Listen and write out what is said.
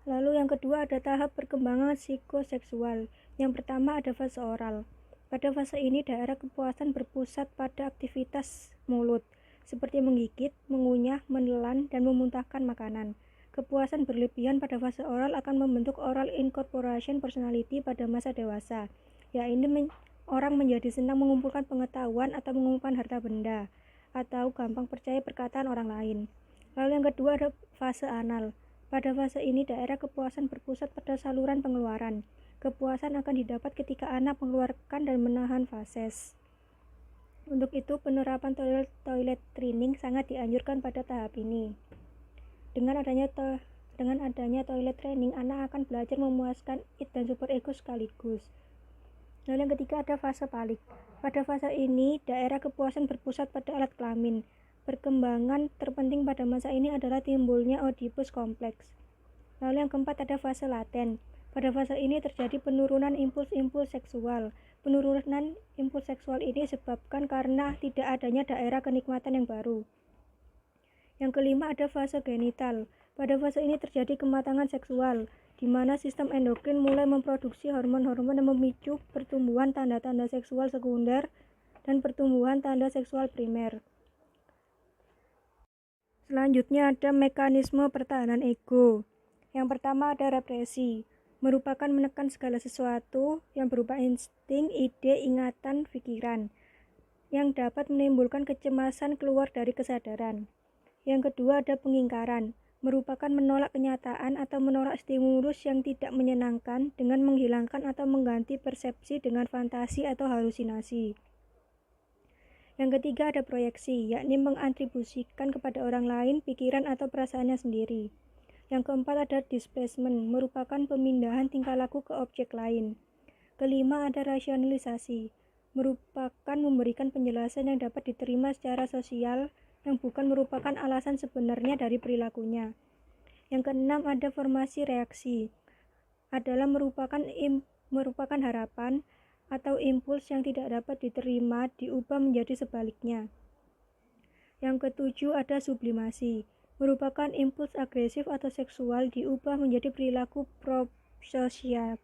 Lalu yang kedua ada tahap perkembangan psikoseksual. Yang pertama ada fase oral. Pada fase ini daerah kepuasan berpusat pada aktivitas mulut, seperti menggigit, mengunyah, menelan, dan memuntahkan makanan. Kepuasan berlebihan pada fase oral akan membentuk oral incorporation personality pada masa dewasa, yaitu orang menjadi senang mengumpulkan pengetahuan atau mengumpulkan harta benda, atau gampang percaya perkataan orang lain. Lalu yang kedua ada fase anal. Pada fase ini daerah kepuasan berpusat pada saluran pengeluaran. Kepuasan akan didapat ketika anak mengeluarkan dan menahan fases. Untuk itu penerapan toilet training sangat dianjurkan pada tahap ini. Dengan adanya toilet training, anak akan belajar memuaskan id dan super ego sekaligus. Lalu yang ketiga ada fase palik. Pada fase ini daerah kepuasan berpusat pada alat kelamin. Perkembangan terpenting pada masa ini adalah timbulnya Oedipus kompleks. Lalu yang keempat ada fase laten. Pada fase ini terjadi penurunan impuls-impuls seksual. Penurunan impuls seksual ini disebabkan karena tidak adanya daerah kenikmatan yang baru. Yang kelima ada fase genital. Pada fase ini terjadi kematangan seksual, di mana sistem endokrin mulai memproduksi hormon-hormon yang memicu pertumbuhan tanda-tanda seksual sekunder dan pertumbuhan tanda seksual primer. Selanjutnya ada mekanisme pertahanan ego. Yang pertama ada represi, merupakan menekan segala sesuatu yang berupa insting, ide, ingatan, pikiran, yang dapat menimbulkan kecemasan keluar dari kesadaran. Yang kedua ada pengingkaran, merupakan menolak kenyataan atau menolak stimulus yang tidak menyenangkan dengan menghilangkan atau mengganti persepsi dengan fantasi atau halusinasi. Yang ketiga ada proyeksi, yakni mengatribusikan kepada orang lain pikiran atau perasaannya sendiri. Yang keempat ada displacement, merupakan pemindahan tingkah laku ke objek lain. Kelima ada rasionalisasi, merupakan memberikan penjelasan yang dapat diterima secara sosial yang bukan merupakan alasan sebenarnya dari perilakunya. Yang keenam ada formasi reaksi, adalah merupakan harapan atau impuls yang tidak dapat diterima diubah menjadi sebaliknya. Yang ketujuh ada sublimasi, merupakan impuls agresif atau seksual diubah menjadi perilaku prososial.